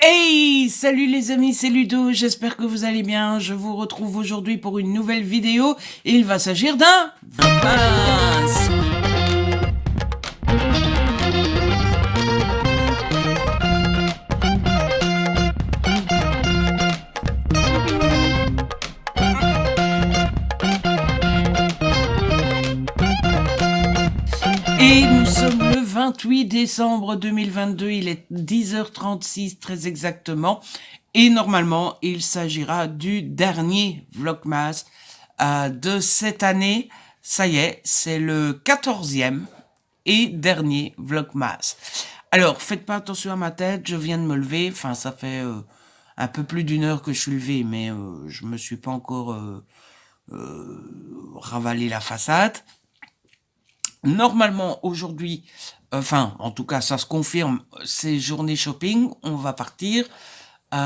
Hey, salut les amis, c'est Ludo, j'espère que vous allez bien. Je vous retrouve aujourd'hui pour une nouvelle vidéo et il va s'agir d'un Vlogmas. Et nous sommes le 28 décembre 2022, il est 10h36 très exactement. Et normalement, il s'agira du dernier Vlogmas de cette année. Ça y est, c'est le 14e et dernier Vlogmas. Alors, faites pas attention à ma tête, je viens de me lever. Enfin, ça fait un peu plus d'une heure que je suis levé, mais je me suis pas encore ravalé la façade. Normalement, aujourd'hui, enfin, en tout cas, ça se confirme, c'est journée shopping, on va partir. Je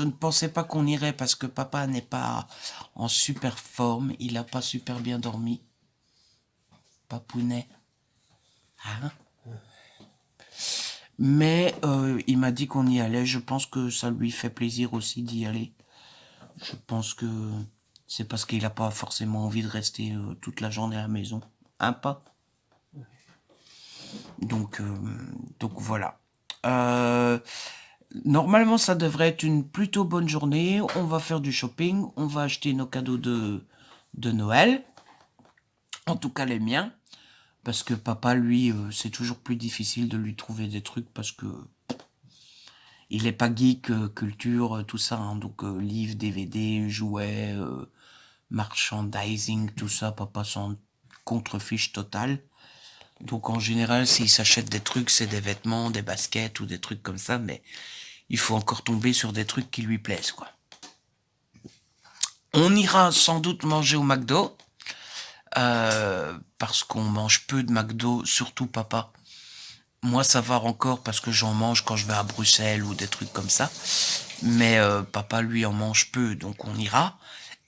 ne pensais pas qu'on irait parce que papa n'est pas en super forme, il n'a pas super bien dormi. Papounet. Hein? Mais il m'a dit qu'on y allait, je pense que ça lui fait plaisir aussi d'y aller. Je pense que c'est parce qu'il n'a pas forcément envie de rester toute la journée à la maison. Hein, pas? Donc, donc voilà. Normalement, ça devrait être une plutôt bonne journée. On va faire du shopping. On va acheter nos cadeaux de Noël. En tout cas, les miens. Parce que papa, lui, c'est toujours plus difficile de lui trouver des trucs parce que il est pas geek, culture, tout ça. Hein. Donc, livres, DVD, jouets, merchandising, tout ça. Papa s'en contrefiche total. Donc en général, s'il s'achète des trucs, c'est des vêtements, des baskets ou des trucs comme ça, mais il faut encore tomber sur des trucs qui lui plaisent, quoi. On ira sans doute manger au McDo, parce qu'on mange peu de McDo, surtout papa. Moi, ça va encore parce que j'en mange quand je vais à Bruxelles ou des trucs comme ça. Mais papa, lui, en mange peu, donc on ira.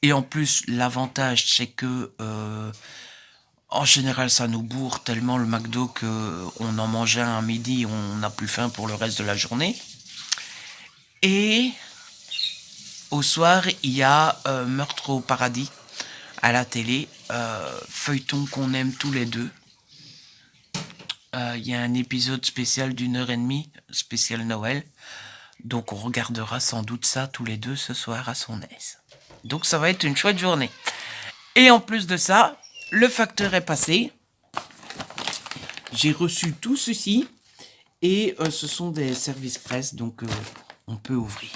Et en plus, l'avantage, c'est que en général, ça nous bourre tellement le McDo que on en mangeait un à midi, on n'a plus faim pour le reste de la journée. Et au soir, il y a Meurtre au paradis à la télé, feuilleton qu'on aime tous les deux. Il y a un épisode spécial d'1 h 30, spécial Noël. Donc on regardera sans doute ça tous les deux ce soir à son aise. Donc ça va être une chouette journée. Et en plus de ça, le facteur est passé. J'ai reçu tout ceci. Et ce sont des services presse, donc on peut ouvrir.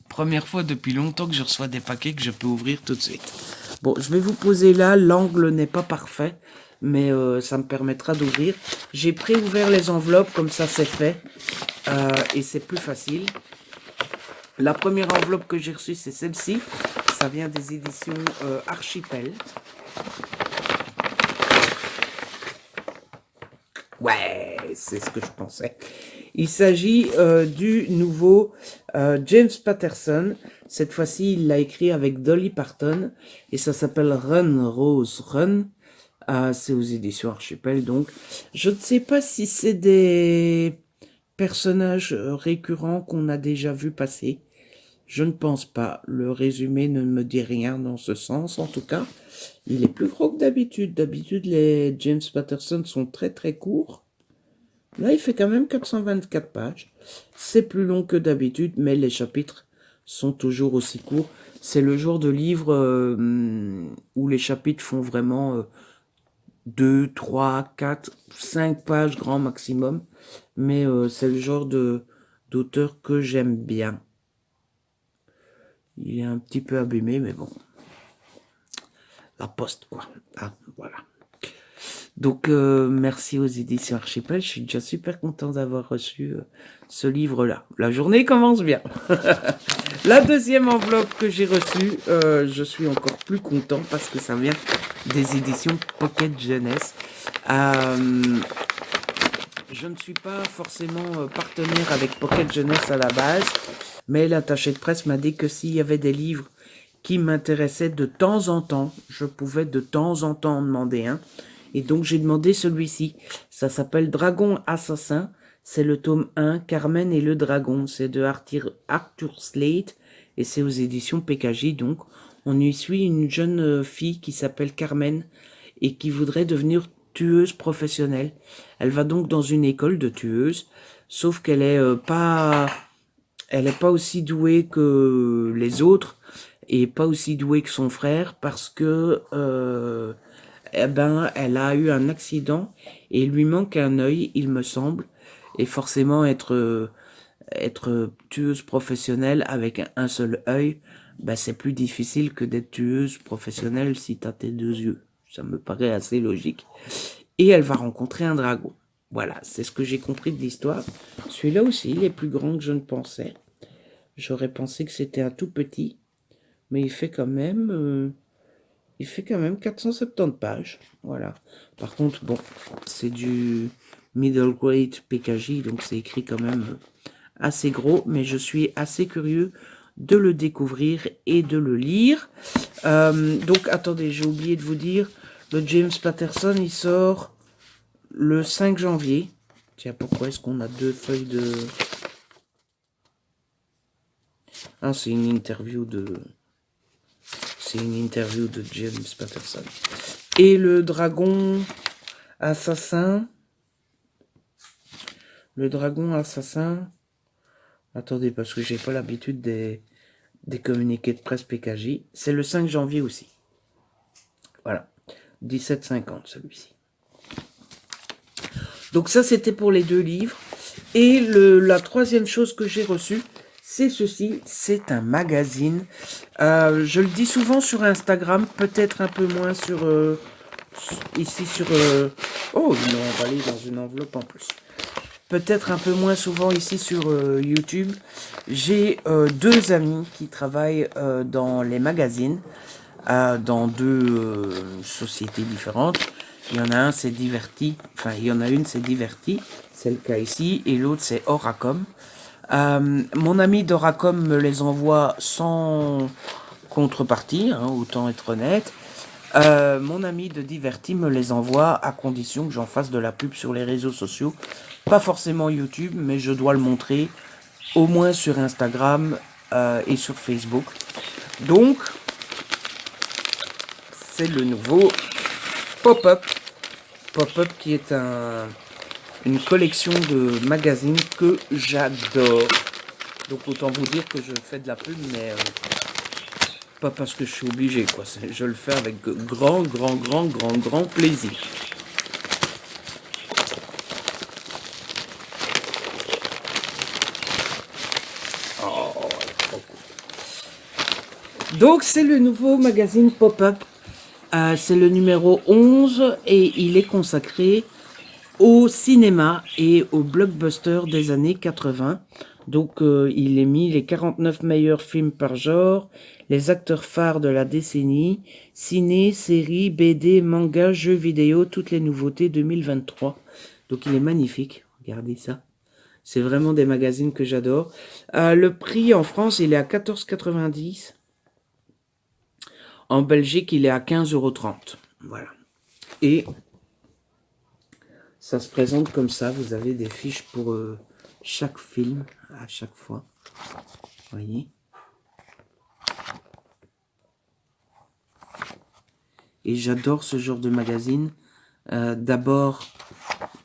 Première fois depuis longtemps que je reçois des paquets que je peux ouvrir tout de suite. Bon, je vais vous poser là, l'angle n'est pas parfait, mais ça me permettra d'ouvrir. J'ai pré-ouvert les enveloppes, comme ça c'est fait, et c'est plus facile. La première enveloppe que j'ai reçue, c'est celle-ci. Ça vient des éditions Archipel. Ouais, c'est ce que je pensais. Il s'agit du nouveau James Patterson. Cette fois-ci, il l'a écrit avec Dolly Parton et ça s'appelle Run, Rose, Run. C'est aux éditions Archipel, donc. Je ne sais pas si c'est des personnages récurrents qu'on a déjà vu passer. Je ne pense pas. Le résumé ne me dit rien dans ce sens, en tout cas. Il est plus gros que d'habitude. D'habitude, les James Patterson sont très très courts. Là, il fait quand même 424 pages. C'est plus long que d'habitude, mais les chapitres sont toujours aussi courts. C'est le genre de livre où les chapitres font vraiment 2, 3, 4, 5 pages grand maximum. Mais c'est le genre d'auteur que j'aime bien. Il est un petit peu abîmé, mais bon. La poste, quoi. Ah, voilà. Donc, merci aux éditions Archipel. Je suis déjà super content d'avoir reçu ce livre-là. La journée commence bien. La deuxième enveloppe que j'ai reçue, je suis encore plus content parce que ça vient des éditions Pocket Jeunesse. Je ne suis pas forcément partenaire avec Pocket Jeunesse à la base, mais l'attaché de presse m'a dit que s'il y avait des livres qui m'intéressaient de temps en temps, je pouvais de temps en temps en demander un. Et donc j'ai demandé celui-ci. Ça s'appelle Dragon Assassin. C'est le tome 1, Carmen et le dragon. C'est de Arthur Slate et c'est aux éditions PKJ. Donc, on y suit une jeune fille qui s'appelle Carmen et qui voudrait devenir tueuse professionnelle. Elle va donc dans une école de tueuses, sauf qu'elle est elle est pas aussi douée que les autres et pas aussi douée que son frère parce que eh ben elle a eu un accident et il lui manque un œil, il me semble, et forcément être tueuse professionnelle avec un seul œil, ben c'est plus difficile que d'être tueuse professionnelle si t'as tes deux yeux. Ça me paraît assez logique. Et elle va rencontrer un dragon. Voilà, c'est ce que j'ai compris de l'histoire. Celui-là aussi, il est plus grand que je ne pensais. J'aurais pensé que c'était un tout petit, mais il fait quand même 470 pages. Voilà. Par contre, bon, c'est du middle grade PKJ, donc c'est écrit quand même assez gros, mais je suis assez curieux de le découvrir et de le lire. Donc, attendez, j'ai oublié de vous dire, le James Patterson, il sort le 5 janvier. Tiens, pourquoi est-ce qu'on a deux feuilles de... Ah, c'est une interview de... C'est une interview de James Patterson. Et le dragon assassin... Le dragon assassin... Attendez, parce que j'ai pas l'habitude des communiqués de presse PKJ. C'est le 5 janvier aussi. Voilà. 17,50 celui-ci. Donc ça, c'était pour les deux livres. Et la troisième chose que j'ai reçue, c'est ceci. C'est un magazine. Je le dis souvent sur Instagram, peut-être un peu moins sur... ici sur... oh, ils l'ont emballé dans une enveloppe en plus. Peut-être un peu moins souvent ici sur YouTube. J'ai deux amis qui travaillent dans les magazines, dans deux sociétés différentes. Il y en a un, c'est Diverti. Enfin, il y en a une, c'est Diverti. C'est le cas ici. Et l'autre, c'est Oracom. Mon ami d'Oracom me les envoie sans contrepartie, hein, autant être honnête. Mon ami de Diverti me les envoie à condition que j'en fasse de la pub sur les réseaux sociaux. Pas forcément YouTube, mais je dois le montrer au moins sur Instagram et sur Facebook. Donc, c'est le nouveau Pop-Up. Pop-Up qui est une collection de magazines que j'adore. Donc autant vous dire que je fais de la pub, mais pas parce que je suis obligé, quoi. Je le fais avec grand plaisir. Oh, donc c'est le nouveau magazine Pop-Up. C'est le numéro 11 et il est consacré au cinéma et aux blockbusters des années 80. Donc il est mis les 49 meilleurs films par genre, les acteurs phares de la décennie, ciné, séries, BD, manga, jeux vidéo, toutes les nouveautés 2023. Donc il est magnifique, regardez ça. C'est vraiment des magazines que j'adore. Le prix en France, il est à 14,90 €. En Belgique, il est à 15,30 €. Voilà. Et ça se présente comme ça. Vous avez des fiches pour chaque film à chaque fois. Voyez. Et j'adore ce genre de magazine. D'abord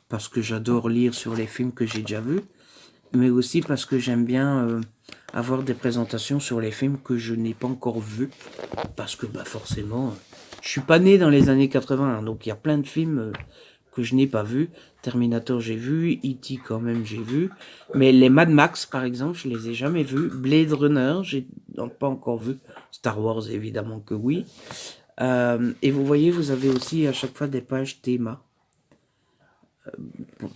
parce que j'adore lire sur les films que j'ai déjà vus, mais aussi parce que j'aime bien avoir des présentations sur les films que je n'ai pas encore vus. Parce que bah forcément, je suis pas né dans les années 80, hein, donc il y a plein de films que je n'ai pas vus. Terminator j'ai vu, E.T. quand même j'ai vu, mais les Mad Max par exemple, je les ai jamais vus. Blade Runner, j'ai pas encore vu. Star Wars évidemment que oui. Et vous voyez, vous avez aussi à chaque fois des pages théma.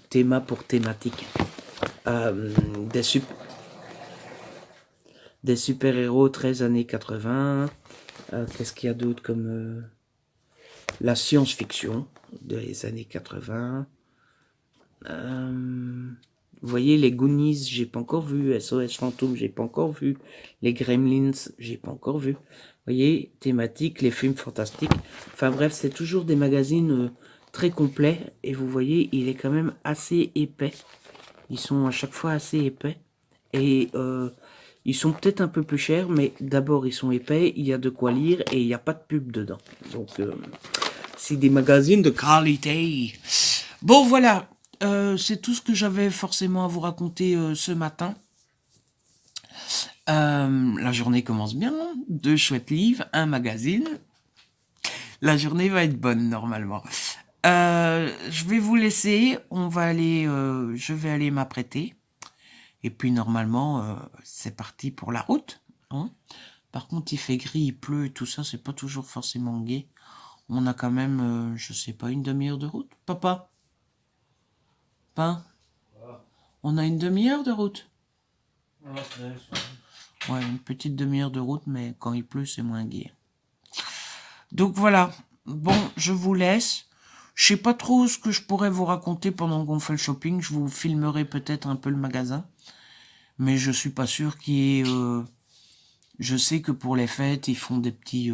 Théma pour thématique. Des super-héros 13 années 80. Qu'est-ce qu'il y a d'autre comme la science-fiction des années 80. Vous voyez, les Goonies, j'ai pas encore vu. SOS Fantôme, j'ai pas encore vu. Les Gremlins, j'ai pas encore vu. Vous voyez, thématique, les films fantastiques. Enfin bref, c'est toujours des magazines très complets. Et vous voyez, il est quand même assez épais. Ils sont à chaque fois assez épais. Et ils sont peut-être un peu plus chers, mais d'abord ils sont épais, il y a de quoi lire et il n'y a pas de pub dedans. Donc c'est des magazines de qualité. Bon voilà, c'est tout ce que j'avais forcément à vous raconter ce matin. La journée commence bien, 2 chouettes livres, un magazine. La journée va être bonne normalement. Je vais vous laisser, je vais aller m'apprêter. Et puis normalement, c'est parti pour la route. Hein. Par contre, il fait gris, il pleut et tout ça, c'est pas toujours forcément gai. On a quand même, je sais pas, une demi-heure de route. Papa, pas. On a une demi-heure de route. Ouais, une petite demi-heure de route, mais quand il pleut, c'est moins gai. Donc voilà. Bon, je vous laisse. Je sais pas trop ce que je pourrais vous raconter pendant qu'on fait le shopping. Je vous filmerai peut-être un peu le magasin. Mais je suis pas sûr qu'il y ait... je sais que pour les fêtes, ils font des petits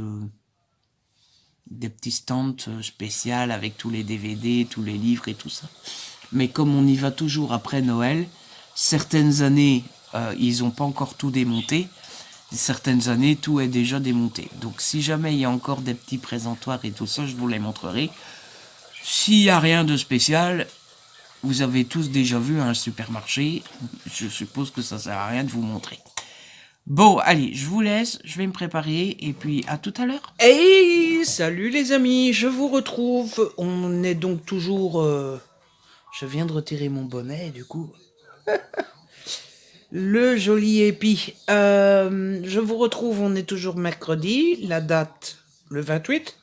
stands spéciaux avec tous les DVD, tous les livres et tout ça. Mais comme on y va toujours après Noël, certaines années, ils n'ont pas encore tout démonté. Certaines années, tout est déjà démonté. Donc si jamais il y a encore des petits présentoirs et tout ça, je vous les montrerai. S'il n'y a rien de spécial, vous avez tous déjà vu un supermarché. Je suppose que ça sert à rien de vous montrer. Bon, allez, je vous laisse, je vais me préparer et puis à tout à l'heure. Hey, salut les amis, je vous retrouve. On est donc toujours... Je viens de retirer mon bonnet du coup... Le joli épi. Je vous retrouve, on est toujours mercredi, la date le 28.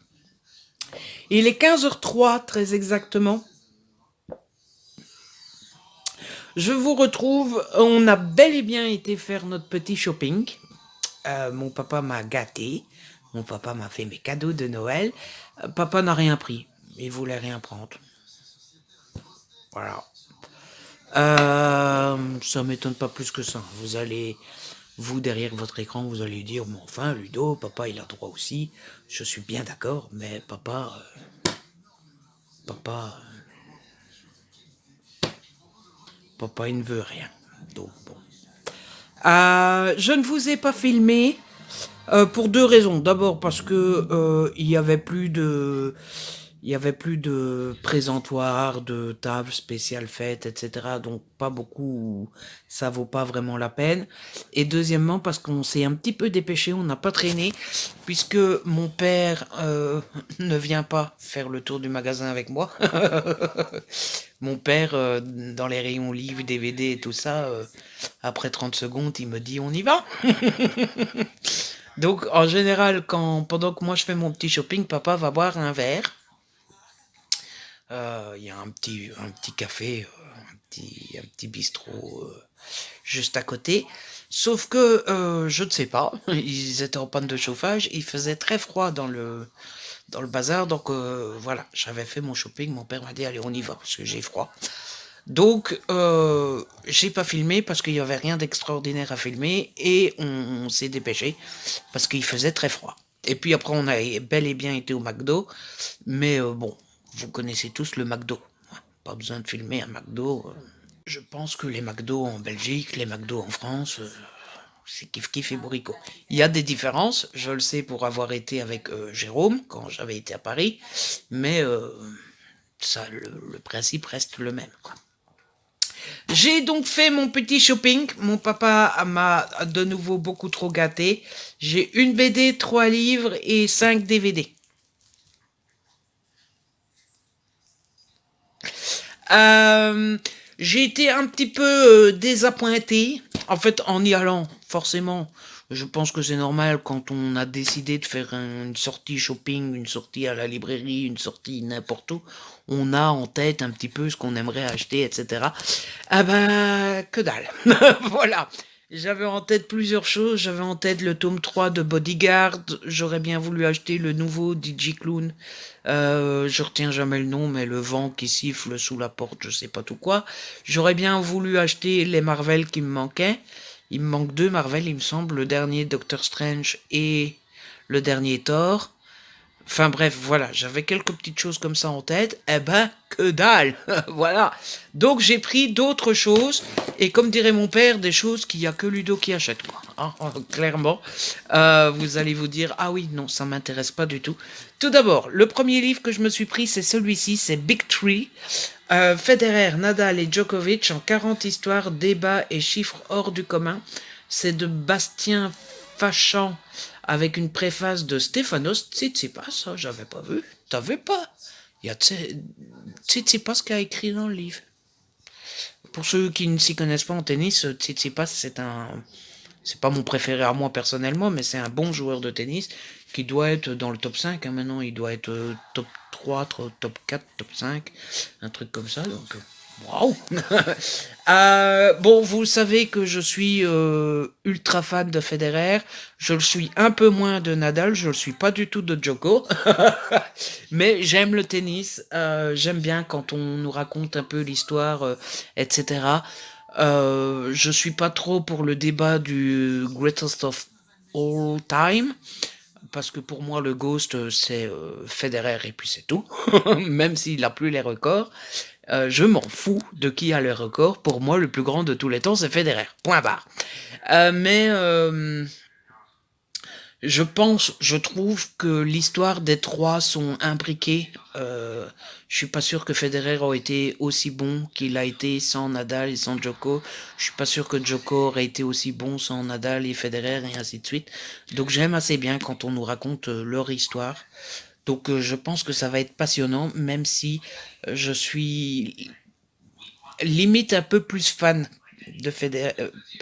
Il est 15h03 très exactement. Je vous retrouve, on a bel et bien été faire notre petit shopping. Mon papa m'a gâté, mon papa m'a fait mes cadeaux de Noël. Papa n'a rien pris, il voulait rien prendre. Voilà. Ça m'étonne pas plus que ça. Vous derrière votre écran, vous allez dire, mais enfin, Ludo, papa, il a droit aussi. Je suis bien d'accord, mais papa, il ne veut rien. Donc bon. Je ne vous ai pas filmé pour 2 raisons. D'abord parce que il y avait plus de présentoirs, de tables spéciales fêtes, etc. Donc pas beaucoup, ça vaut pas vraiment la peine. Et deuxièmement parce qu'on s'est un petit peu dépêché, on n'a pas traîné, puisque mon père ne vient pas faire le tour du magasin avec moi. Mon père, dans les rayons livres, DVD et tout ça, après 30 secondes, il me dit on y va. Donc en général, pendant que moi je fais mon petit shopping, papa va boire un verre. Il y a un petit café, un petit bistrot juste à côté. Sauf que je ne sais pas, ils étaient en panne de chauffage, il faisait très froid dans le bazar, donc voilà, j'avais fait mon shopping, mon père m'a dit allez on y va parce que j'ai froid. Donc j'ai pas filmé parce qu'il y avait rien d'extraordinaire à filmer et on s'est dépêché parce qu'il faisait très froid. Et puis après on a bel et bien été au McDo, mais bon, vous connaissez tous le McDo. Pas besoin de filmer un McDo. Je pense que les McDo en Belgique, les McDo en France, c'est kiff et bourricot. Il y a des différences, je le sais pour avoir été avec Jérôme quand j'avais été à Paris, mais le principe reste le même, quoi. J'ai donc fait mon petit shopping. Mon papa m'a de nouveau beaucoup trop gâté. J'ai une BD, 3 livres et 5 DVD. J'ai été un petit peu désappointé. En fait, en y allant, forcément, je pense que c'est normal quand on a décidé de faire une sortie shopping, une sortie à la librairie, une sortie n'importe où. On a en tête un petit peu ce qu'on aimerait acheter, etc. Ah ben, que dalle. Voilà. J'avais en tête plusieurs choses. J'avais en tête le tome 3 de Bodyguard. J'aurais bien voulu acheter le nouveau DigiClown. Je retiens jamais le nom, mais le vent qui siffle sous la porte, je sais pas tout quoi. J'aurais bien voulu acheter les Marvel qui me manquaient. Il me manque 2 Marvel, il me semble. Le dernier Doctor Strange et le dernier Thor. Enfin bref, voilà, j'avais quelques petites choses comme ça en tête. Eh ben, que dalle. Voilà. Donc j'ai pris d'autres choses. Et comme dirait mon père, des choses qu'il n'y a que Ludo qui achète, quoi. Hein, clairement. Vous allez vous dire, ah oui, non, ça m'intéresse pas du tout. Tout d'abord, le premier livre que je me suis pris, c'est celui-ci, c'est Big Three. Federer, Nadal et Djokovic en 40 histoires, débats et chiffres hors du commun. C'est de Bastien Fachan avec une préface de Stefanos Tsitsipas. Ça, j'avais pas vu. T'avais pas? Il y a Tsitsipas qui a écrit dans le livre. Pour ceux qui ne s'y connaissent pas en tennis, Tsitsipas, c'est pas mon préféré à moi personnellement, mais c'est un bon joueur de tennis qui doit être dans le top 5. Hein, maintenant, il doit être top 3, top 4, top 5, un truc comme ça. Donc, waouh. Bon, vous savez que je suis ultra fan de Federer. Je le suis un peu moins de Nadal. Je le suis pas du tout de Djoko. Mais j'aime le tennis. J'aime bien quand on nous raconte un peu l'histoire, etc. Je suis pas trop pour le débat du greatest of all time. Parce que pour moi, le Ghost, c'est Federer et puis c'est tout. Même s'il n'a plus les records. Je m'en fous de qui a le record. Pour moi, le plus grand de tous les temps, c'est Federer. Point barre. Mais je trouve que l'histoire des trois sont imbriquées. Je suis pas sûr que Federer aurait été aussi bon qu'il a été sans Nadal et sans Djoko. Je suis pas sûr que Djoko aurait été aussi bon sans Nadal et Federer et ainsi de suite. Donc j'aime assez bien quand on nous raconte leur histoire. Donc je pense que ça va être passionnant, même si je suis limite un peu plus fan de Federer,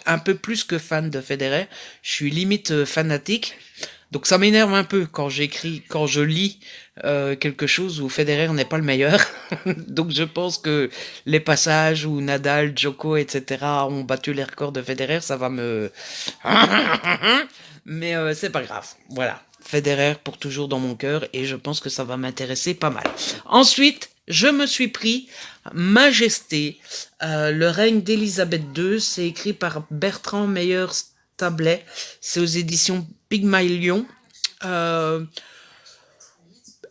un peu plus que fan de Federer. Je suis limite fanatique. Donc ça m'énerve un peu quand quand je lis quelque chose où Federer n'est pas le meilleur. Donc je pense que les passages où Nadal, Djoko, etc. ont battu les records de Federer, ça va me... Mais c'est pas grave. Voilà. Federer pour toujours dans mon cœur et je pense que ça va m'intéresser pas mal. Ensuite, je me suis pris Majesté, le règne d'Élisabeth II. C'est écrit par Bertrand Meyer Tablet. C'est aux éditions Pygmalion.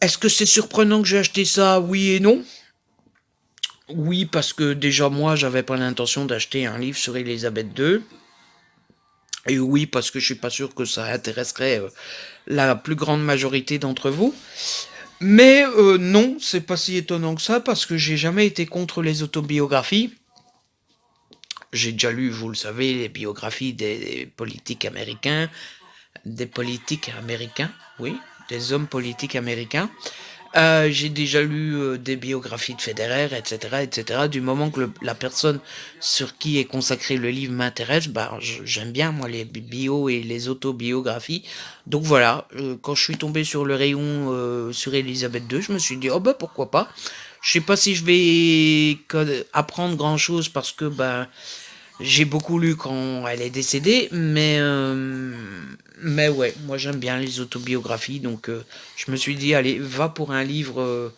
Est-ce que c'est surprenant que j'ai acheté ça? Oui et non. Oui, parce que déjà moi, j'avais pas l'intention d'acheter un livre sur Élisabeth II. Et oui, parce que je suis pas sûr que ça intéresserait la plus grande majorité d'entre vous. Mais non, c'est pas si étonnant que ça, parce que j'ai jamais été contre les autobiographies. J'ai déjà lu, vous le savez, les biographies des politiques américains, oui, des hommes politiques américains. J'ai déjà lu des biographies de Federer, etc., etc. Du moment que la personne sur qui est consacré le livre m'intéresse, bah, j'aime bien, moi, les bios et les autobiographies. Donc voilà, quand je suis tombé sur le rayon sur Elisabeth II, je me suis dit, oh bah pourquoi pas. Je sais pas si je vais apprendre grand chose parce que bah j'ai beaucoup lu quand elle est décédée, mais ouais, moi j'aime bien les autobiographies, donc je me suis dit, allez, va pour un livre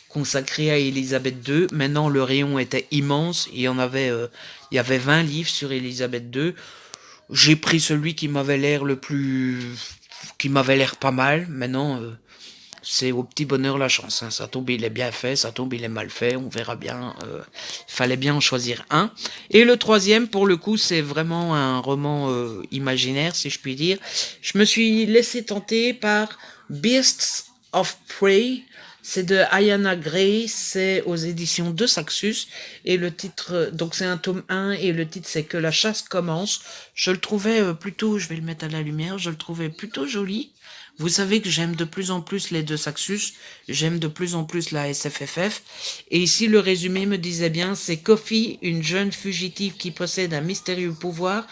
consacré à Élisabeth II. Maintenant, le rayon était immense, il y avait 20 livres sur Élisabeth II. J'ai pris celui qui m'avait l'air pas mal. Maintenant, c'est au petit bonheur la chance. Hein. Ça tombe, il est bien fait, ça tombe, il est mal fait, on verra bien. Il fallait bien en choisir un. Et le troisième, pour le coup, c'est vraiment un roman imaginaire, si je puis dire. Je me suis laissé tenter par Beasts of Prey. C'est de Ayanna Gray, c'est aux éditions de Saxus, et le titre, donc c'est un tome 1, et le titre c'est Que la chasse commence. Je le trouvais plutôt, je vais le mettre à la lumière, je le trouvais plutôt joli. Vous savez que j'aime de plus en plus les deux Saxus, j'aime de plus en plus la SFFF, et ici le résumé me disait bien, c'est Coffee, une jeune fugitive qui possède un mystérieux pouvoir,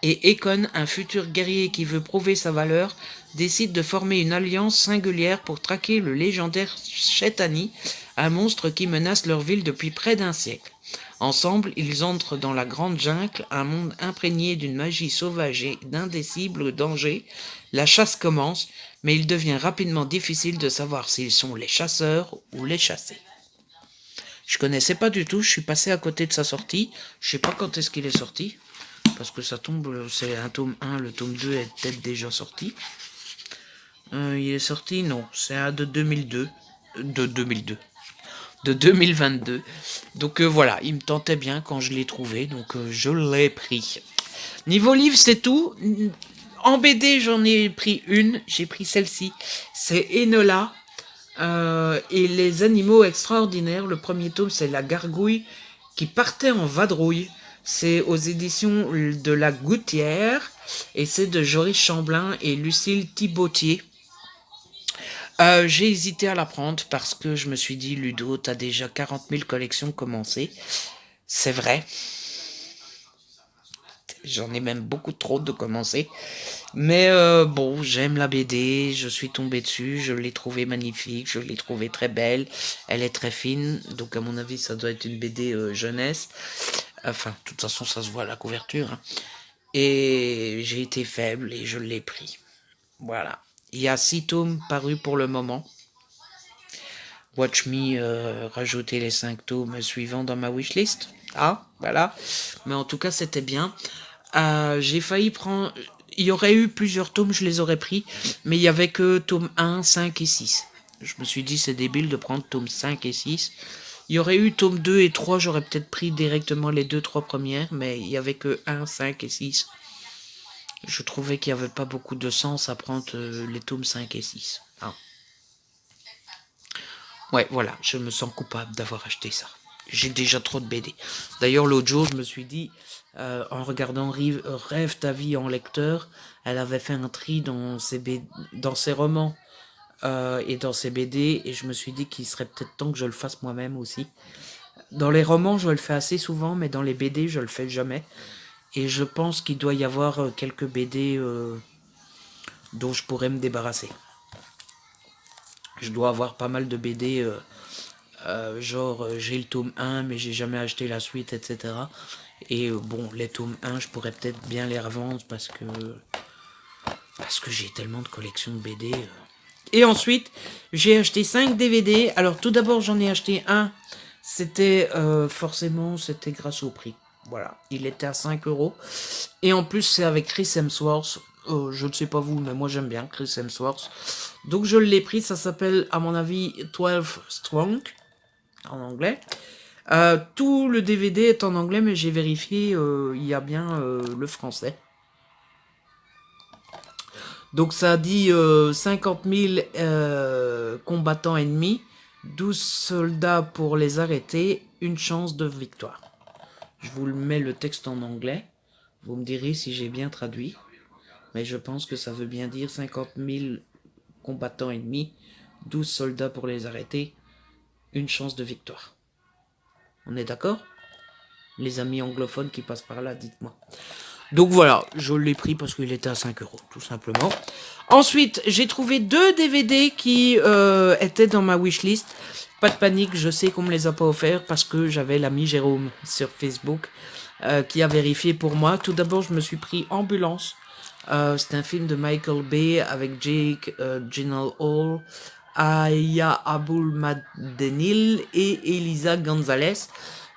et Econ, un futur guerrier qui veut prouver sa valeur, décide de former une alliance singulière pour traquer le légendaire Shetani, un monstre qui menace leur ville depuis près d'un siècle. Ensemble, ils entrent dans la grande jungle, un monde imprégné d'une magie sauvage et d'indécibles dangers. La chasse commence, mais il devient rapidement difficile de savoir s'ils sont les chasseurs ou les chassés. Je connaissais pas du tout, je suis passé à côté de sa sortie. Je sais pas quand est-ce qu'il est sorti, parce que ça tombe, c'est un tome 1, le tome 2 est peut-être déjà sorti. Il est sorti, non, c'est un de 2002. De 2002. De 2022. Donc voilà, il me tentait bien quand je l'ai trouvé, donc je l'ai pris. Niveau livre, c'est tout. En BD, j'en ai pris une, j'ai pris celle-ci. C'est Enola et les animaux extraordinaires. Le premier tome, c'est La Gargouille qui partait en vadrouille. C'est aux éditions de La Gouttière et c'est de Joris Chamblin et Lucille Thibautier. J'ai hésité à la prendre parce que je me suis dit, Ludo, t'as déjà 40 000 collections commencées. C'est vrai. J'en ai même beaucoup trop de commencer. Mais bon, j'aime la BD, je suis tombé dessus, je l'ai trouvée magnifique, je l'ai trouvée très belle, elle est très fine, donc à mon avis ça doit être une BD jeunesse. Enfin, de toute façon ça se voit à la couverture. Hein. Et j'ai été faible et je l'ai pris. Voilà. Il y a 6 tomes parus pour le moment. Watch me rajouter les 5 tomes suivants dans ma wishlist. Ah, voilà. Mais en tout cas, c'était bien. J'ai failli prendre... Il y aurait eu plusieurs tomes, je les aurais pris. Mais il y avait que tome 1, 5 et 6. Je me suis dit, c'est débile de prendre tome 5 et 6. Il y aurait eu tome 2 et 3, j'aurais peut-être pris directement les 2-3 premières. Mais il y avait que 1, 5 et 6. Je trouvais qu'il n'y avait pas beaucoup de sens à prendre les tomes 5 et 6. Ah. Ouais, voilà, je me sens coupable d'avoir acheté ça. J'ai déjà trop de BD. D'ailleurs, l'autre jour, je me suis dit, en regardant Rêve ta vie en lecteur, elle avait fait un tri dans ses romans et dans ses BD, et je me suis dit qu'il serait peut-être temps que je le fasse moi-même aussi. Dans les romans, je le fais assez souvent, mais dans les BD, je le fais jamais. Et je pense qu'il doit y avoir quelques BD dont je pourrais me débarrasser. Je dois avoir pas mal de BD genre j'ai le tome 1 mais j'ai jamais acheté la suite, etc. Et bon, les tomes 1 je pourrais peut-être bien les revendre parce que j'ai tellement de collections de BD. Et ensuite j'ai acheté 5 DVD. Alors tout d'abord j'en ai acheté un, c'était forcément c'était grâce au prix. Voilà, il était à 5 euros. Et en plus c'est avec Chris Hemsworth. Je ne sais pas vous, mais moi j'aime bien Chris Hemsworth. Donc je l'ai pris, ça s'appelle à mon avis 12 Strong en anglais. Tout le DVD est en anglais, mais j'ai vérifié, il y a bien le français. Donc ça dit 50 000 combattants ennemis, 12 soldats pour les arrêter, une chance de victoire. Je vous mets le texte en anglais. Vous me direz si j'ai bien traduit. Mais je pense que ça veut bien dire 50 000 combattants ennemis, 12 soldats pour les arrêter, une chance de victoire. On est d'accord? Les amis anglophones qui passent par là, dites-moi. Donc voilà, je l'ai pris parce qu'il était à 5 euros, tout simplement. Ensuite, j'ai trouvé 2 DVD qui étaient dans ma wishlist. Pas de panique, je sais qu'on me les a pas offerts parce que j'avais l'ami Jérôme sur Facebook qui a vérifié pour moi. Tout d'abord, je me suis pris Ambulance. C'est un film de Michael Bay avec Jake Gyllenhaal, Aya Abul Madenil et Elisa Gonzalez.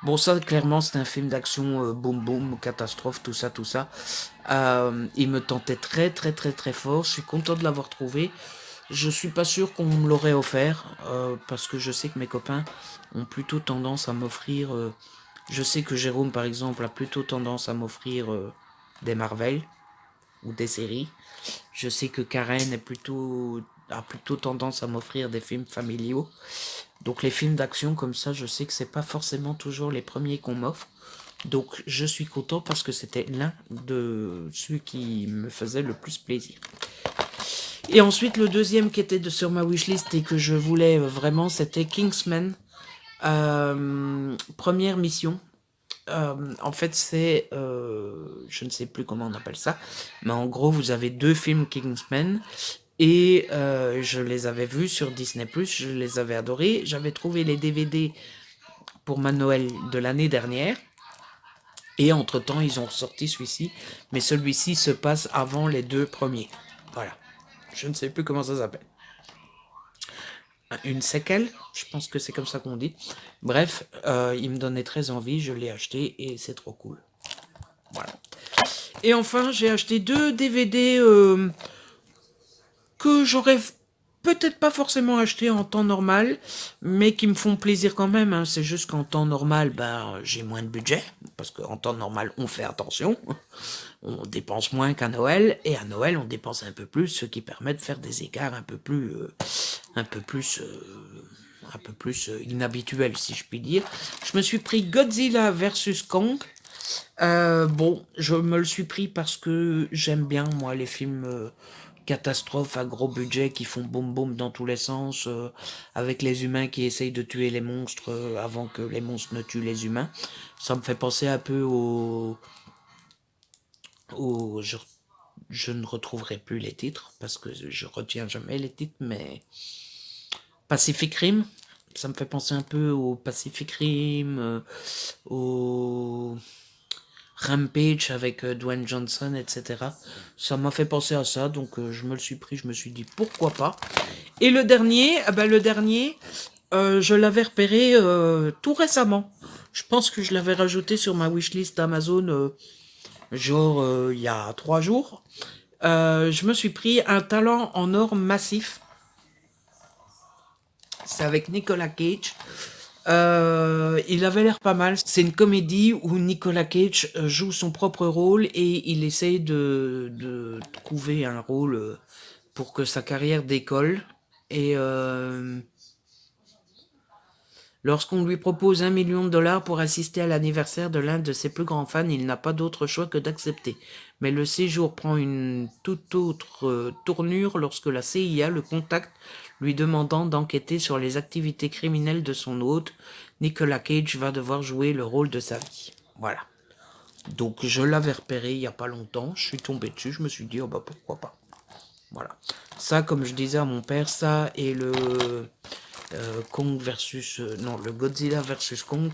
Bon, ça, clairement, c'est un film d'action boum boum, catastrophe, tout ça, tout ça. Il me tentait très, très, très, très fort. Je suis content de l'avoir trouvé. Je suis pas sûr qu'on me l'aurait offert, parce que je sais que mes copains ont plutôt tendance à m'offrir... je sais que Jérôme, par exemple, a plutôt tendance à m'offrir des Marvel ou des séries. Je sais que Karen a plutôt tendance à m'offrir des films familiaux. Donc les films d'action comme ça, je sais que c'est pas forcément toujours les premiers qu'on m'offre. Donc je suis content parce que c'était l'un de ceux qui me faisait le plus plaisir. Et ensuite le deuxième qui était sur ma wishlist et que je voulais vraiment, c'était Kingsman. Première mission. En fait c'est... je ne sais plus comment on appelle ça. Mais en gros vous avez 2 films Kingsman. Et je les avais vus sur Disney+, je les avais adorés. J'avais trouvé les DVD pour ma Noël de l'année dernière. Et entre-temps, ils ont sorti celui-ci. Mais celui-ci se passe avant les 2 premiers. Voilà. Je ne sais plus comment ça s'appelle. Une séquelle, je pense que c'est comme ça qu'on dit. Bref, il me donnait très envie, je l'ai acheté et c'est trop cool. Voilà. Et enfin, j'ai acheté 2 DVD... que j'aurais peut-être pas forcément acheté en temps normal, mais qui me font plaisir quand même, hein. C'est juste qu'en temps normal, ben, j'ai moins de budget, parce qu'en temps normal, on fait attention. On dépense moins qu'à Noël, et à Noël, on dépense un peu plus, ce qui permet de faire des écarts un peu plus, inhabituels, si je puis dire. Je me suis pris Godzilla versus Kong. Bon, je me le suis pris parce que j'aime bien, moi, les films catastrophes à gros budget qui font boum boum dans tous les sens, avec les humains qui essayent de tuer les monstres avant que les monstres ne tuent les humains. Ça me fait penser un peu au je ne retrouverai plus les titres parce que je retiens jamais les titres, mais Pacific Rim, ça me fait penser un peu au Pacific Rim, au Rampage avec Dwayne Johnson, etc. Ça m'a fait penser à ça, donc je me le suis pris, je me suis dit pourquoi pas. Et le dernier, je l'avais repéré tout récemment. Je pense que je l'avais rajouté sur ma wishlist Amazon, il y a 3 jours. Je me suis pris Un talent en or massif. C'est avec Nicolas Cage. Il avait l'air pas mal. C'est une comédie où Nicolas Cage joue son propre rôle et il essaye de trouver un rôle pour que sa carrière décolle. Et lorsqu'on lui propose 1 million de dollars pour assister à l'anniversaire de l'un de ses plus grands fans, il n'a pas d'autre choix que d'accepter. Mais le séjour prend une toute autre tournure lorsque la CIA le contacte, lui demandant d'enquêter sur les activités criminelles de son hôte. Nicolas Cage va devoir jouer le rôle de sa vie. Voilà. Donc je l'avais repéré il n'y a pas longtemps, je suis tombé dessus, je me suis dit, oh bah pourquoi pas. Voilà. Ça, comme je disais à mon père, ça et le Kong versus... non, le Godzilla versus Kong,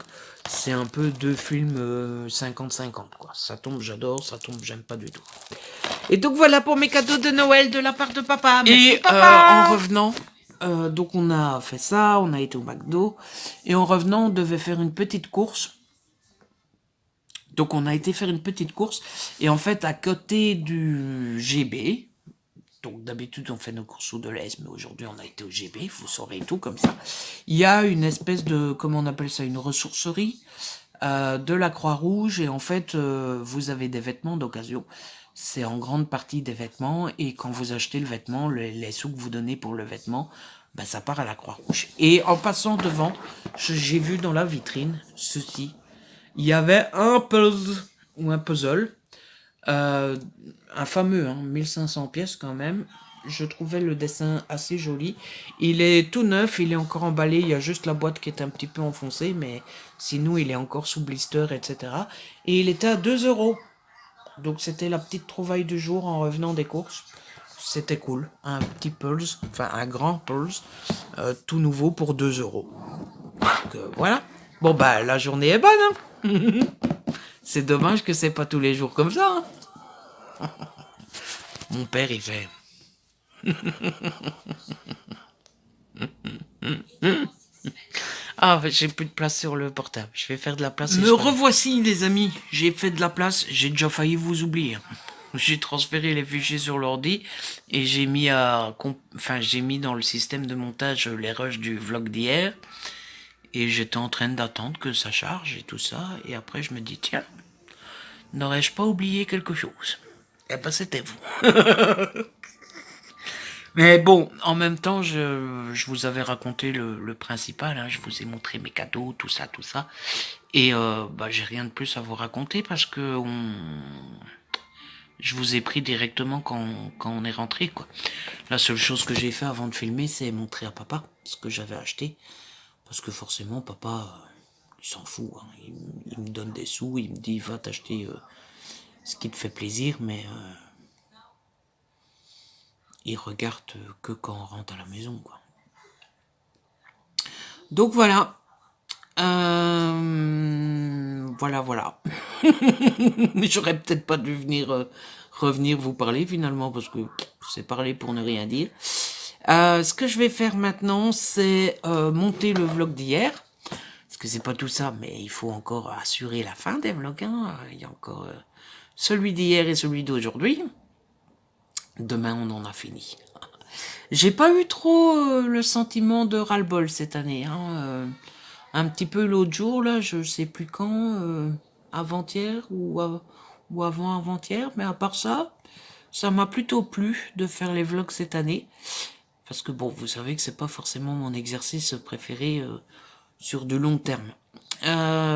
c'est un peu deux films 50-50, quoi. Ça tombe, j'adore, ça tombe, j'aime pas du tout. Et donc voilà pour mes cadeaux de Noël de la part de papa. Merci, et papa. En revenant, donc on a fait ça, on a été au McDo, et en revenant, on devait faire une petite course. Donc on a été faire une petite course, et en fait, à côté du GB... Donc d'habitude on fait nos courses au Deleuze, mais aujourd'hui on a été au GB, vous saurez tout comme ça. Il y a une espèce de, comment on appelle ça, une ressourcerie de la Croix-Rouge, et en fait vous avez des vêtements d'occasion. C'est en grande partie des vêtements, et quand vous achetez le vêtement, les sous que vous donnez pour le vêtement, ben, ça part à la Croix-Rouge. Et en passant devant, j'ai vu dans la vitrine ceci. Il y avait un puzzle, un fameux, 1500 pièces quand même. Je trouvais le dessin assez joli. Il est tout neuf, il est encore emballé, il y a juste la boîte qui est un petit peu enfoncée, mais sinon il est encore sous blister, etc. Et il était à 2 euros. Donc c'était la petite trouvaille du jour en revenant des courses. C'était cool. Un petit Pulse, enfin un grand Pulse, tout nouveau pour 2 euros. Donc voilà. Bon bah la journée est bonne, hein. C'est dommage que c'est pas tous les jours comme ça, hein. Mon père, il fait... Ah, j'ai plus de place sur le portable. Je vais faire de la place. Me revoici, les amis. J'ai fait de la place. J'ai déjà failli vous oublier. J'ai transféré les fichiers sur l'ordi et j'ai mis j'ai mis dans le système de montage les rushs du vlog d'hier. Et j'étais en train d'attendre que ça charge et tout ça. Et après, je me dis, tiens, n'aurais-je pas oublié quelque chose? Eh ben, c'était vous. Mais bon, en même temps, je vous avais raconté le principal, hein, je vous ai montré mes cadeaux, tout ça, tout ça. Et j'ai rien de plus à vous raconter parce que je vous ai pris directement quand on est rentré, quoi. La seule chose que j'ai fait avant de filmer, c'est montrer à papa ce que j'avais acheté. Parce que forcément, papa, il s'en fout, hein. Il me donne des sous, il me dit, va t'acheter ce qui te fait plaisir, mais... il regarde que quand on rentre à la maison, quoi. Donc voilà. Voilà. J'aurais peut-être pas dû revenir vous parler finalement, parce que c'est parler pour ne rien dire. Ce que je vais faire maintenant, c'est monter le vlog d'hier. Parce que c'est pas tout ça, mais il faut encore assurer la fin des vlogs, hein. Il y a encore celui d'hier et celui d'aujourd'hui. Demain, on en a fini. J'ai pas eu trop le sentiment de ras-le-bol cette année. Hein. Un petit peu l'autre jour, là, je sais plus quand, avant-hier ou avant-avant-hier, mais à part ça, ça m'a plutôt plu de faire les vlogs cette année. Parce que bon, vous savez que c'est pas forcément mon exercice préféré sur du long terme.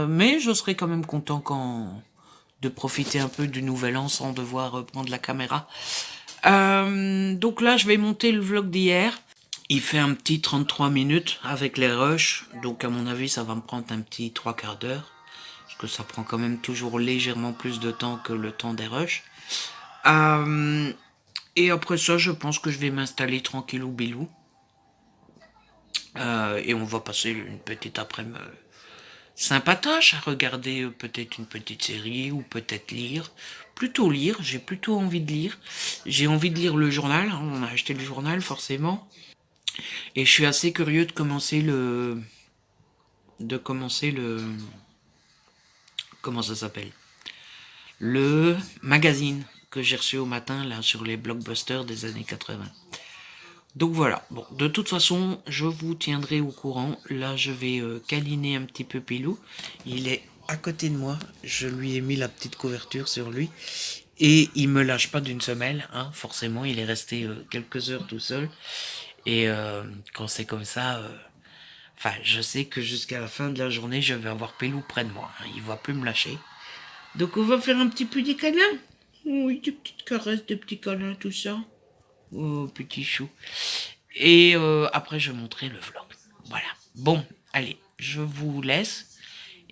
Mais je serais quand même content de profiter un peu du nouvel an sans devoir prendre la caméra. Donc là, je vais monter le vlog d'hier. Il fait un petit 33 minutes avec les rushs. Donc à mon avis, ça va me prendre un petit 3/4 d'heure. Parce que ça prend quand même toujours légèrement plus de temps que le temps des rushs. Euh, et après ça, je pense que je vais m'installer tranquillou bilou. Et on va passer une petite après-midi sympatoche à regarder peut-être une petite série ou peut-être lire. Plutôt lire, j'ai plutôt envie de lire. J'ai envie de lire le journal, hein, on a acheté le journal forcément. Et je suis assez curieux de commencer le... Comment ça s'appelle? Le magazine que j'ai reçu au matin là sur les blockbusters des années 80. Donc voilà, bon, de toute façon, je vous tiendrai au courant. Là, je vais câliner un petit peu Pilou. Il est à côté de moi. Je lui ai mis la petite couverture sur lui. Et il me lâche pas d'une semelle, hein. Forcément, il est resté quelques heures tout seul. Et quand c'est comme ça, enfin, je sais que jusqu'à la fin de la journée, je vais avoir Pilou près de moi. Hein. Il va plus me lâcher. Donc on va faire un petit peu des câlins. Oui, des petites caresses, des petits câlins, tout ça. Oh, petit chou. Et après, je montrerai le vlog. Voilà. Bon, allez, je vous laisse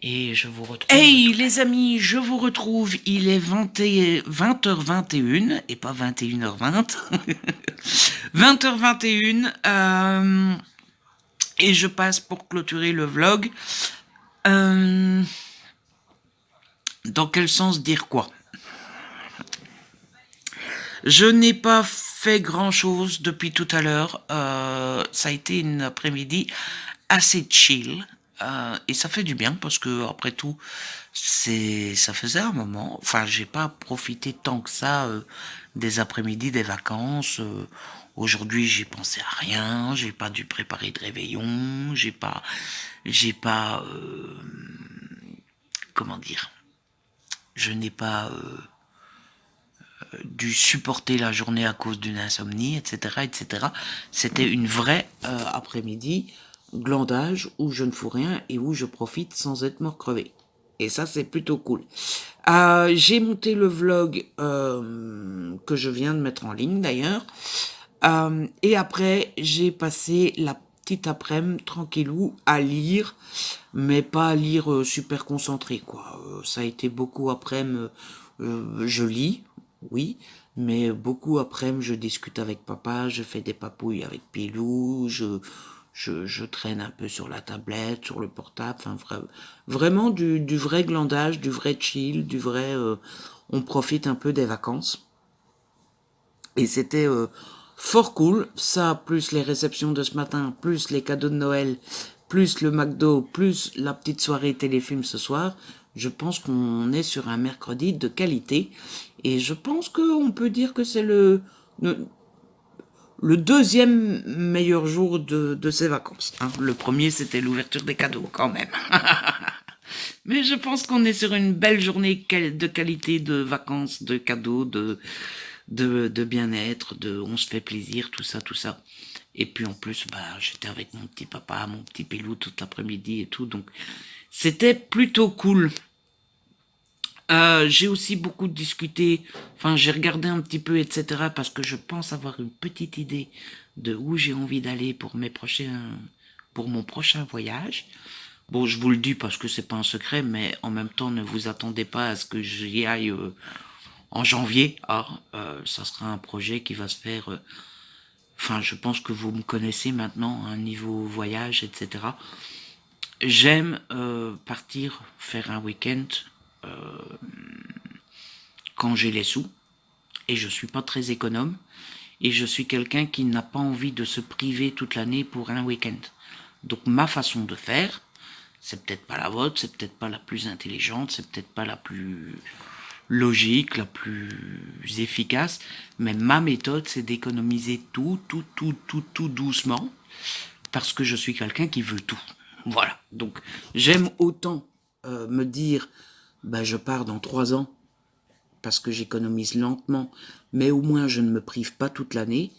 et je vous retrouve. Hey les amis, je vous retrouve. Il est 20h21 et pas 21h20. 20h21. Et je passe pour clôturer le vlog. Dans quel sens dire quoi? Je n'ai pas fait grand-chose depuis tout à l'heure. Ça a été une après-midi assez chill. Et ça fait du bien parce que après tout, ça faisait un moment. Enfin, j'ai pas profité tant que ça des après-midi, des vacances. Aujourd'hui, j'ai pensé à rien. J'ai pas dû préparer de réveillon. J'ai pas, comment dire. Je n'ai pas dû supporter la journée à cause d'une insomnie, etc., etc. C'était une vraie après-midi glandage où je ne fous rien et où je profite sans être mort crevé. Et ça, c'est plutôt cool. J'ai monté le vlog que je viens de mettre en ligne d'ailleurs. Et après, j'ai passé la petite après-midi tranquillou à lire, mais pas à lire super concentré, quoi. Ça a été beaucoup après-midi, je lis, oui, mais beaucoup après-midi, je discute avec papa, je fais des papouilles avec Pilou, je traîne un peu sur la tablette, sur le portable, enfin vraiment du vrai glandage, du vrai chill, du vrai on profite un peu des vacances. Et c'était fort cool, ça plus les réceptions de ce matin, plus les cadeaux de Noël, plus le McDo, plus la petite soirée téléfilm ce soir. Je pense qu'on est sur un mercredi de qualité et je pense qu'on peut dire que c'est le deuxième meilleur jour de ces vacances. Hein. Le premier, c'était l'ouverture des cadeaux, quand même. Mais je pense qu'on est sur une belle journée de qualité, de vacances, de cadeaux, de bien-être, on se fait plaisir, tout ça, tout ça. Et puis en plus, bah, j'étais avec mon petit papa, mon petit Pilou toute l'après-midi et tout, donc c'était plutôt cool. J'ai aussi beaucoup discuté, enfin j'ai regardé un petit peu, etc. parce que je pense avoir une petite idée de où j'ai envie d'aller pour mon prochain voyage. Bon, je vous le dis parce que c'est pas un secret, mais en même temps, ne vous attendez pas à ce que j'y aille en janvier. Ça sera un projet qui va se faire. Enfin, je pense que vous me connaissez maintenant, un niveau voyage, etc. J'aime partir faire un week-end quand j'ai les sous, et je suis pas très économe, et je suis quelqu'un qui n'a pas envie de se priver toute l'année pour un week-end. Donc ma façon de faire, c'est peut-être pas la vôtre, c'est peut-être pas la plus intelligente, c'est peut-être pas la plus logique, la plus efficace. Mais ma méthode, c'est d'économiser tout doucement, parce que je suis quelqu'un qui veut tout. Voilà. Donc, j'aime autant me dire, bah, je pars dans 3 ans, parce que j'économise lentement, mais au moins je ne me prive pas toute l'année,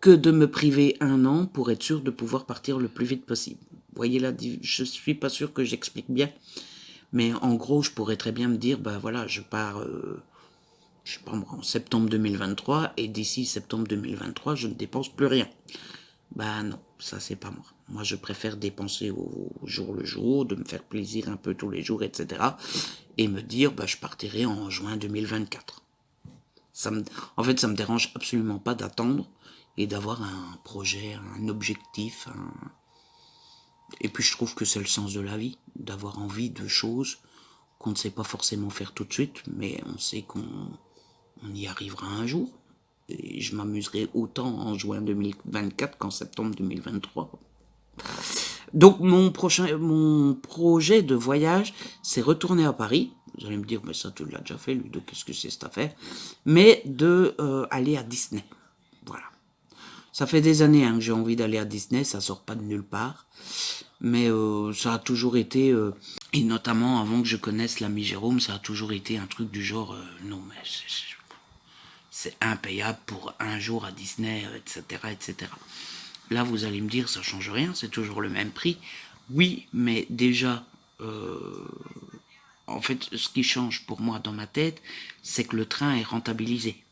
que de me priver 1 an pour être sûr de pouvoir partir le plus vite possible. Vous voyez là, je suis pas sûr que j'explique bien, mais en gros, je pourrais très bien me dire, bah voilà, je pars, je sais pas moi, en septembre 2023, et d'ici septembre 2023, je ne dépense plus rien. Bah non, ça c'est pas moi. Moi je préfère dépenser au jour le jour, de me faire plaisir un peu tous les jours, etc. Et me dire, bah je partirai en juin 2024. En fait, ça me dérange absolument pas d'attendre et d'avoir un projet, un objectif. Et puis je trouve que c'est le sens de la vie, d'avoir envie de choses qu'on ne sait pas forcément faire tout de suite, mais on sait qu'on y arrivera un jour. Et je m'amuserai autant en juin 2024 qu'en septembre 2023. Donc mon projet de voyage, c'est retourner à Paris. Vous allez me dire, mais ça tu l'as déjà fait, Ludo, qu'est-ce que c'est cette affaire? Mais de aller à Disney. Voilà. Ça fait des années que j'ai envie d'aller à Disney, ça sort pas de nulle part. Mais ça a toujours été, et notamment avant que je connaisse l'ami Jérôme, ça a toujours été un truc du genre, non mais c'est impayable pour un jour à Disney, etc., etc. Là, vous allez me dire, ça change rien, c'est toujours le même prix. Oui, mais déjà, en fait, ce qui change pour moi dans ma tête, c'est que le train est rentabilisé.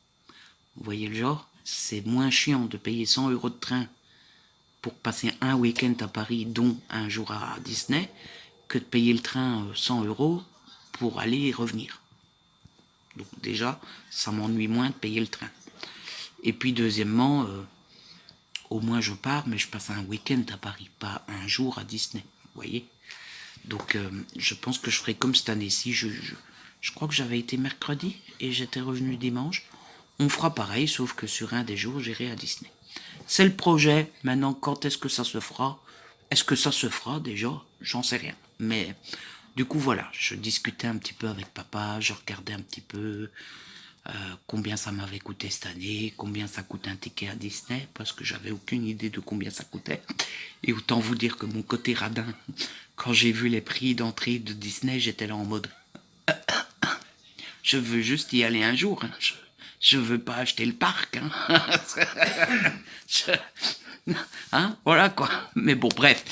Vous voyez le genre? C'est moins chiant de payer 100 € de train pour passer un week-end à Paris, dont un jour à Disney, que de payer le train 100 € pour aller et revenir. Donc déjà, ça m'ennuie moins de payer le train. Et puis deuxièmement, au moins je pars, mais je passe un week-end à Paris, pas un jour à Disney. Vous voyez? Donc je pense que je ferai comme cette année-ci. Je crois que j'avais été mercredi et j'étais revenu dimanche. On fera pareil, sauf que sur un des jours, j'irai à Disney. C'est le projet. Maintenant, quand est-ce que ça se fera? Est-ce que ça se fera déjà? J'en sais rien. Mais du coup, voilà, je discutais un petit peu avec papa, je regardais un petit peu combien ça m'avait coûté cette année, combien ça coûte un ticket à Disney, parce que j'avais aucune idée de combien ça coûtait. Et autant vous dire que mon côté radin, quand j'ai vu les prix d'entrée de Disney, j'étais là en mode je veux juste y aller un jour. Hein. Je veux pas acheter le parc. Hein. Hein, voilà quoi. Mais bon, bref.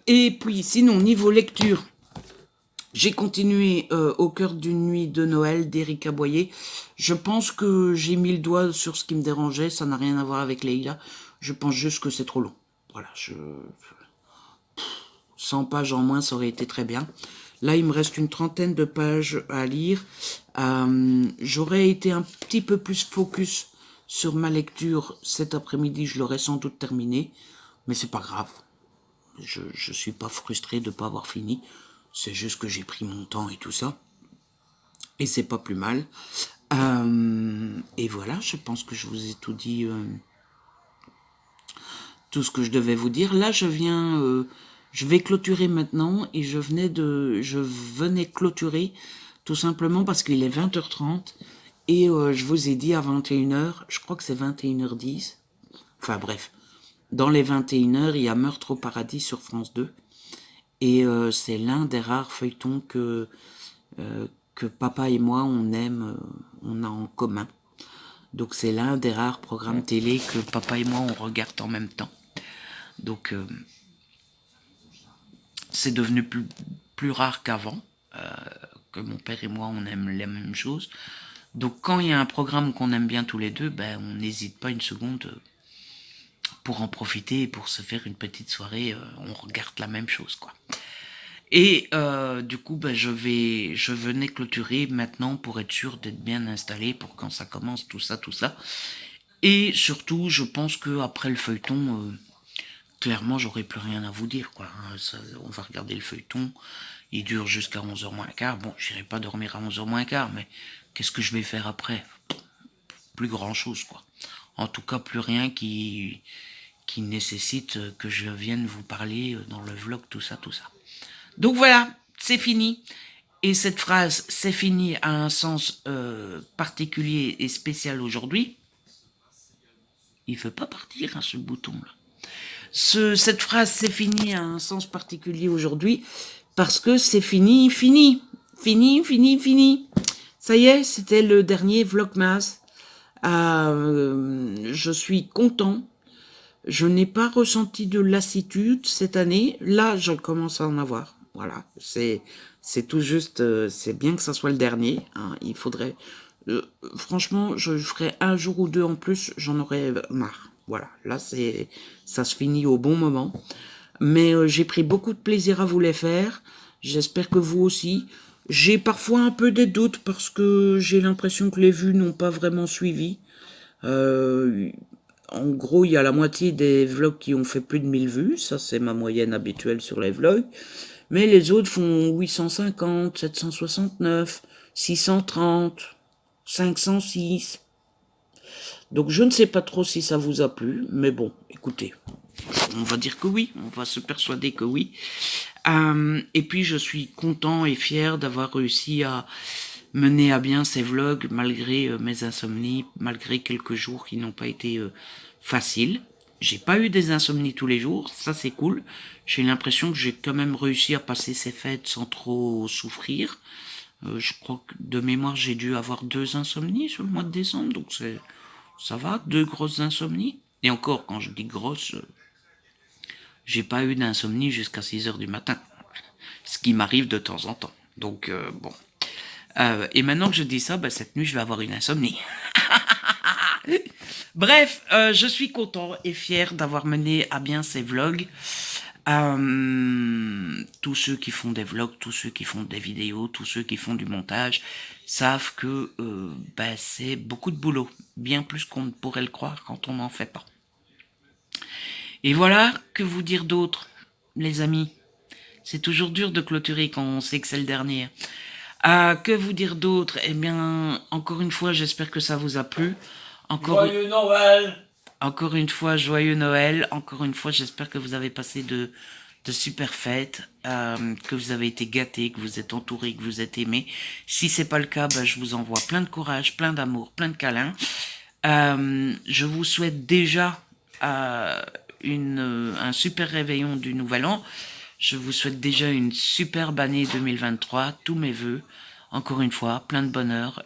Et puis, sinon, niveau lecture, j'ai continué Au cœur d'une nuit de Noël d'Erika Boyer. Je pense que j'ai mis le doigt sur ce qui me dérangeait. Ça n'a rien à voir avec Leïla. Je pense juste que c'est trop long. Voilà, 100 pages en moins, ça aurait été très bien. Là, il me reste une trentaine de pages à lire. J'aurais été un petit peu plus focus sur ma lecture cet après-midi. Je l'aurais sans doute terminé. Mais c'est pas grave. Je suis pas frustré de pas avoir fini. C'est juste que j'ai pris mon temps et tout ça. Et c'est pas plus mal. Et voilà, je pense que je vous ai tout dit. Tout ce que je devais vous dire. Là, je vais clôturer maintenant et je venais clôturer tout simplement parce qu'il est 20h30 et je vous ai dit à 21h, je crois que c'est 21h10. Enfin bref, dans les 21h, il y a Meurtre au paradis sur France 2 et c'est l'un des rares feuilletons que papa et moi on aime, on a en commun. Donc c'est l'un des rares programmes télé que papa et moi on regarde en même temps. Donc c'est devenu plus rare qu'avant, que mon père et moi on aime les mêmes choses. Donc quand il y a un programme qu'on aime bien tous les deux, ben on n'hésite pas une seconde pour en profiter et pour se faire une petite soirée, on regarde la même chose quoi. Et du coup ben je venais clôturer maintenant pour être sûr d'être bien installé pour quand ça commence tout ça. Et surtout je pense que après le feuilleton clairement, j'aurais plus rien à vous dire, quoi. On va regarder le feuilleton. Il dure jusqu'à 11h moins quart. Bon, j'irai pas dormir à 11h moins quart, mais qu'est-ce que je vais faire après? Plus grand chose, quoi. En tout cas, plus rien qui nécessite que je vienne vous parler dans le vlog, tout ça. Donc voilà, c'est fini. Et cette phrase, c'est fini, a un sens particulier et spécial aujourd'hui. Il veut pas partir, hein, ce bouton-là. Cette phrase, c'est fini, a un sens particulier aujourd'hui parce que c'est fini, fini. Fini, fini, fini. Ça y est, c'était le dernier Vlogmas. Je suis content. Je n'ai pas ressenti de lassitude cette année. Là, je commence à en avoir. Voilà, c'est tout juste. C'est bien que ça soit le dernier. Hein. Il faudrait. Franchement, je ferai un jour ou deux en plus. J'en aurais marre. Voilà, là ça se finit au bon moment. Mais j'ai pris beaucoup de plaisir à vous les faire. J'espère que vous aussi. J'ai parfois un peu des doutes parce que j'ai l'impression que les vues n'ont pas vraiment suivi. En gros, il y a la moitié des vlogs qui ont fait plus de 1000 vues. Ça, c'est ma moyenne habituelle sur les vlogs. Mais les autres font 850, 769, 630, 506. Donc, je ne sais pas trop si ça vous a plu. Mais bon, écoutez, on va dire que oui. On va se persuader que oui. Et puis, je suis content et fier d'avoir réussi à mener à bien ces vlogs malgré mes insomnies, malgré quelques jours qui n'ont pas été faciles. J'ai pas eu des insomnies tous les jours, ça c'est cool. J'ai l'impression que j'ai quand même réussi à passer ces fêtes sans trop souffrir. Je crois que de mémoire j'ai dû avoir 2 insomnies sur le mois de décembre, donc ça va, 2 grosses insomnies. Et encore, quand je dis grosses, j'ai pas eu d'insomnie jusqu'à 6 heures du matin. Ce qui m'arrive de temps en temps. Donc bon. Et maintenant que je dis ça, cette nuit je vais avoir une insomnie. Bref, je suis content et fier d'avoir mené à bien ces vlogs. Tous ceux qui font des vlogs, tous ceux qui font des vidéos, tous ceux qui font du montage savent que c'est beaucoup de boulot, bien plus qu'on ne pourrait le croire quand on n'en fait pas. Et voilà, que vous dire d'autre, les amis? C'est toujours dur de clôturer quand on sait que c'est le dernier. Que vous dire d'autre? Eh bien, encore une fois, j'espère que ça vous a plu. Joyeux Noël! Encore une fois, joyeux Noël. Encore une fois, j'espère que vous avez passé de super fêtes, que vous avez été gâtés, que vous êtes entourés, que vous êtes aimés. Si c'est pas le cas, je vous envoie plein de courage, plein d'amour, plein de câlins. Je vous souhaite déjà un super réveillon du Nouvel An. Je vous souhaite déjà une superbe année 2023, tous mes vœux. Encore une fois, plein de bonheur.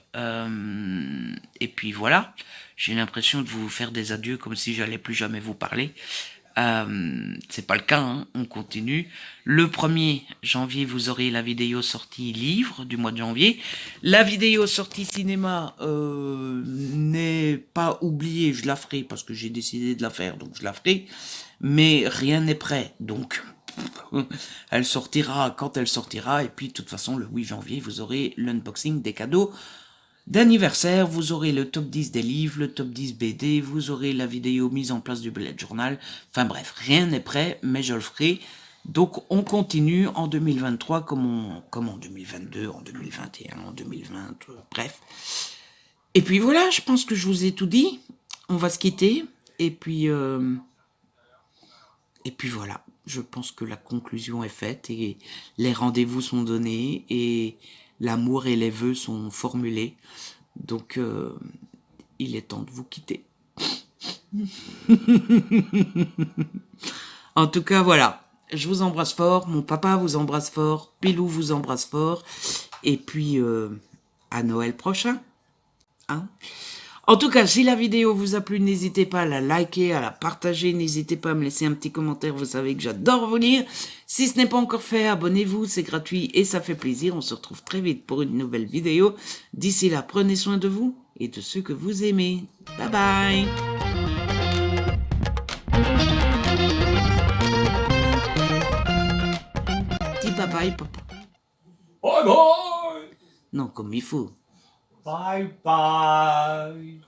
Et puis voilà, j'ai l'impression de vous faire des adieux comme si j'allais plus jamais vous parler. C'est pas le cas, hein, on continue. Le 1er janvier, vous aurez la vidéo sortie livre du mois de janvier. La vidéo sortie cinéma n'est pas oubliée, je la ferai parce que j'ai décidé de la faire, donc je la ferai. Mais rien n'est prêt, donc elle sortira quand elle sortira. Et puis de toute façon, le 8 janvier, vous aurez l'unboxing des cadeaux d'anniversaire, vous aurez le top 10 des livres, le top 10 BD, vous aurez la vidéo mise en place du bullet journal. Enfin bref, rien n'est prêt, mais je le ferai. Donc on continue en 2023 comme en 2022, en 2021, en 2020, bref. Et puis voilà, je pense que je vous ai tout dit. On va se quitter. Et puis voilà, je pense que la conclusion est faite et les rendez-vous sont donnés et l'amour et les vœux sont formulés. Donc, il est temps de vous quitter. En tout cas, voilà. Je vous embrasse fort. Mon papa vous embrasse fort. Pilou vous embrasse fort. Et puis, à Noël prochain. Hein? En tout cas, si la vidéo vous a plu, n'hésitez pas à la liker, à la partager, n'hésitez pas à me laisser un petit commentaire, vous savez que j'adore vous lire. Si ce n'est pas encore fait, abonnez-vous, c'est gratuit et ça fait plaisir. On se retrouve très vite pour une nouvelle vidéo. D'ici là, prenez soin de vous et de ceux que vous aimez. Bye bye. Dis bye bye, papa. Bye bye! Non, comme il faut. Bye bye!